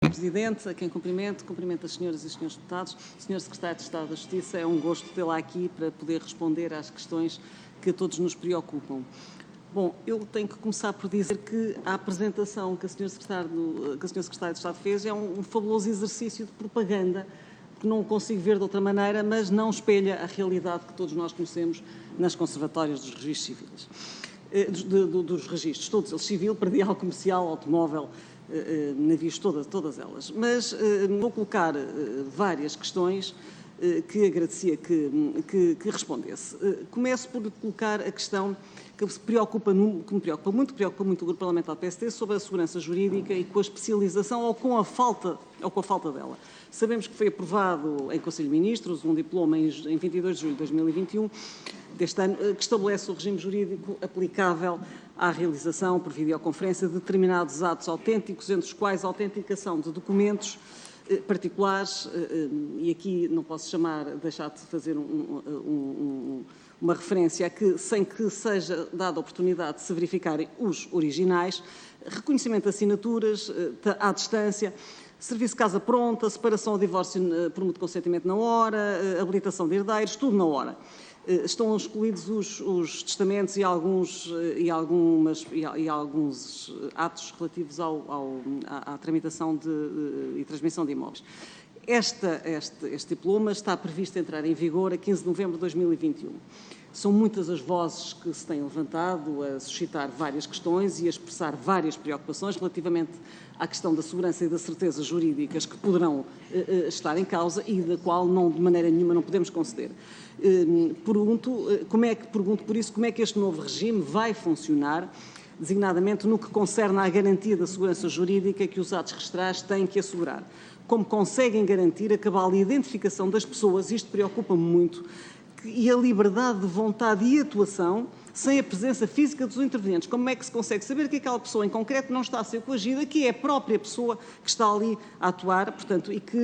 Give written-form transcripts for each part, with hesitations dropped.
Presidente, a quem cumprimento as senhoras e os senhores deputados. Senhor Secretário de Estado da Justiça, é um gosto tê-la aqui para poder responder às questões que a todos nos preocupam. Bom, eu tenho que começar por dizer que a apresentação que a Sra. Secretária de Estado fez é um fabuloso exercício de propaganda, que não consigo ver de outra maneira, mas não espelha a realidade que todos nós conhecemos nas conservatórias dos registros civis. Dos registros, todos eles, civil, predial, comercial, automóvel, navios, todas elas. Mas vou colocar várias questões que agradecia que respondesse. Começo por colocar a questão que me preocupa muito o Grupo Parlamentar do PSD sobre a segurança jurídica e com a especialização ou com a falta dela. Sabemos que foi aprovado em Conselho de Ministros um diploma em 22 de julho de 2021, deste ano, que estabelece o regime jurídico aplicável à realização por videoconferência de determinados atos autênticos, entre os quais a autenticação de documentos particulares, e aqui não posso deixar de fazer uma referência a que, sem que seja dada a oportunidade de se verificarem os originais, reconhecimento de assinaturas à distância, serviço de casa pronta, separação ou divórcio por mútuo consentimento na hora, habilitação de herdeiros, tudo na hora. Estão excluídos os testamentos e alguns atos relativos à tramitação e transmissão de imóveis. Este diploma está previsto entrar em vigor a 15 de novembro de 2021. São muitas as vozes que se têm levantado a suscitar várias questões e a expressar várias preocupações relativamente à questão da segurança e da certeza jurídicas que poderão estar em causa e da qual de maneira nenhuma não podemos conceder. Pergunto por isso como é que este novo regime vai funcionar, designadamente no que concerne à garantia da segurança jurídica que os atos registrais têm que assegurar. Como conseguem garantir a cabal identificação das pessoas, isto preocupa-me muito, e a liberdade de vontade e atuação sem a presença física dos intervenientes. Como é que se consegue saber que aquela pessoa em concreto não está a ser coagida, que é a própria pessoa que está ali a atuar, portanto, e que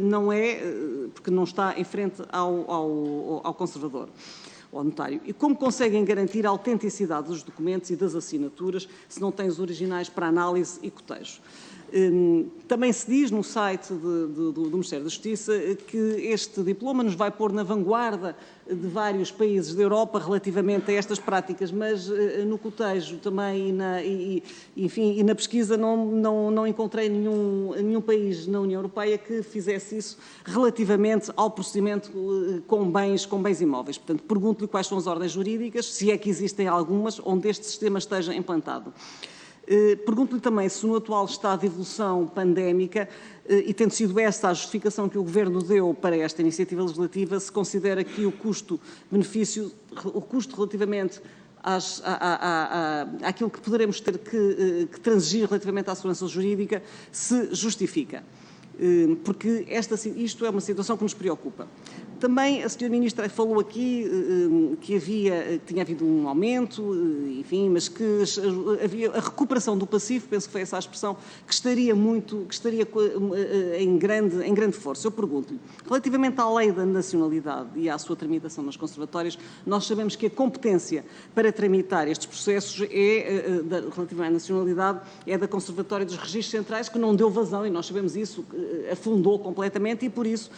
não é, porque não está em frente ao conservador, ao notário. E como conseguem garantir a autenticidade dos documentos e das assinaturas se não têm os originais para análise e cotejo? Também se diz no site do Ministério da Justiça que este diploma nos vai pôr na vanguarda de vários países da Europa relativamente a estas práticas, mas no cotejo também e na pesquisa não encontrei nenhum país na União Europeia que fizesse isso relativamente ao procedimento com bens imóveis. Portanto, pergunto-lhe quais são as ordens jurídicas, se é que existem algumas, onde este sistema esteja implantado. Pergunto-lhe também se no atual estado de evolução pandémica, e tendo sido esta a justificação que o Governo deu para esta iniciativa legislativa, se considera que o custo relativamente àquilo que poderemos ter que transigir relativamente à segurança jurídica se justifica. Porque isto é uma situação que nos preocupa. Também a Sra. Ministra falou aqui que tinha havido um aumento, enfim, mas que havia a recuperação do passivo, penso que foi essa a expressão, que estaria em grande força. Eu pergunto-lhe, relativamente à lei da nacionalidade e à sua tramitação nas conservatórias, nós sabemos que a competência para tramitar estes processos relativamente à nacionalidade é da Conservatória dos Registros Centrais, que não deu vazão, e nós sabemos isso, afundou completamente e, por isso,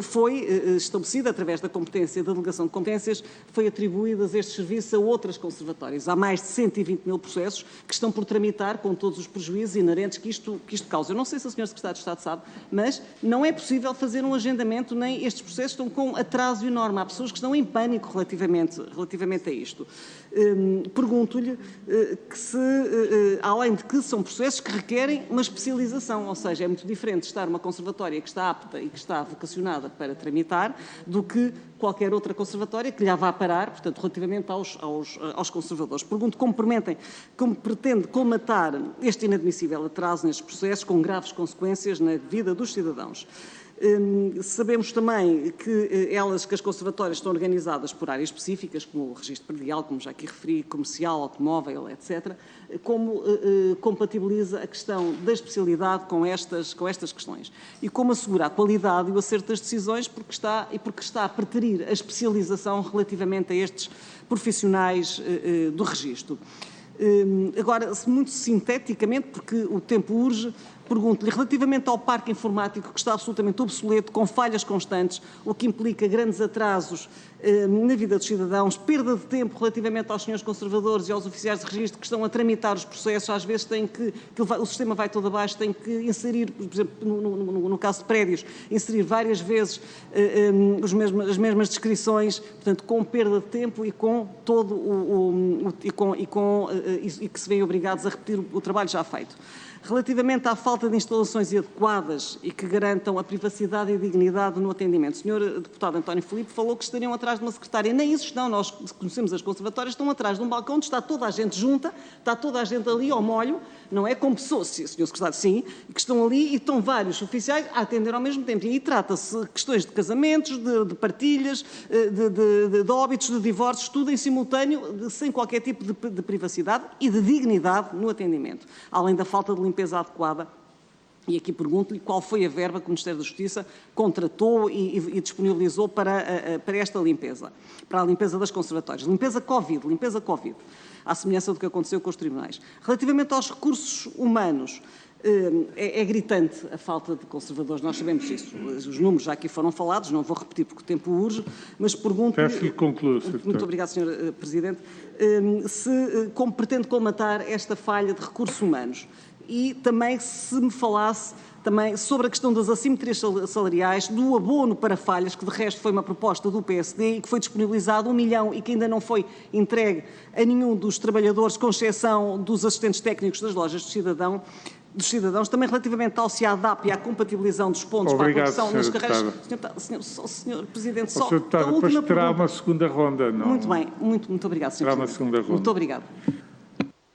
foi estabelecida, através da competência, da delegação de competências, foi atribuídas estes serviços a outras conservatórias. Há mais de 120 mil processos que estão por tramitar, com todos os prejuízos inerentes que isto causa. Eu não sei se a Sra. Secretária de Estado sabe, mas não é possível fazer um agendamento, nem estes processos estão com atraso enorme. Há pessoas que estão em pânico relativamente a isto. Pergunto-lhe que se, além de que são processos que requerem uma especialização, ou seja, é muito diferente estar uma conservatória que está apta e que está vocacionada para tramitar do que qualquer outra conservatória que lhe vá parar, portanto, relativamente aos conservadores. Pergunto como pretende colmatar este inadmissível atraso nestes processos com graves consequências na vida dos cidadãos. Sabemos também que as conservatórias estão organizadas por áreas específicas, como o registro predial, como já aqui referi, comercial, automóvel, etc. Como compatibiliza a questão da especialidade com estas questões? E como assegura a qualidade e o acerto das decisões, porque está a preterir a especialização relativamente a estes profissionais do registro? Agora, muito sinteticamente, porque o tempo urge, Pergunto-lhe, relativamente ao parque informático, que está absolutamente obsoleto, com falhas constantes, o que implica grandes atrasos na vida dos cidadãos, perda de tempo relativamente aos senhores conservadores e aos oficiais de registro que estão a tramitar os processos, às vezes têm o sistema vai todo abaixo, tem que inserir, por exemplo, no caso de prédios, inserir várias vezes as mesmas descrições, portanto, com perda de tempo e com todo e que se veem obrigados a repetir o trabalho já feito. Relativamente à falta de instalações adequadas e que garantam a privacidade e a dignidade no atendimento, o Sr. Deputado António Filipe falou que estariam atrás de uma secretária. Nem isso estão, nós conhecemos as conservatórias, estão atrás de um balcão onde está toda a gente junta, está toda a gente ali ao molho, não é como pessoas, Sr. Secretário, sim, que estão ali e estão vários oficiais a atender ao mesmo tempo. E aí trata-se de questões de casamentos, de partilhas, de óbitos, de divórcios, tudo em simultâneo, sem qualquer tipo de privacidade e de dignidade no atendimento. Além da falta de limpeza adequada. E aqui pergunto-lhe qual foi a verba que o Ministério da Justiça contratou e disponibilizou para esta limpeza, para a limpeza das conservatórias. Limpeza Covid, à semelhança do que aconteceu com os tribunais. Relativamente aos recursos humanos, é gritante a falta de conservadores, nós sabemos isso. Os números já aqui foram falados, não vou repetir porque o tempo urge, mas pergunto-lhe... Peço que conclua, Sr. Muito obrigado, Sr. Presidente. Como pretende colmatar esta falha de recursos humanos? E também se me falasse também sobre a questão das assimetrias salariais, do abono para falhas, que de resto foi uma proposta do PSD e que foi disponibilizado 1 milhão e que ainda não foi entregue a nenhum dos trabalhadores, com exceção dos assistentes técnicos das lojas dos cidadãos, também relativamente ao CIADAP e à compatibilização dos pontos para a correção nas carreiras. Senhor Presidente, só a última pergunta. Depois terá uma segunda ronda, não? Muito bem, muito obrigado, Sr. Presidente. Terá uma segunda ronda. Muito obrigado.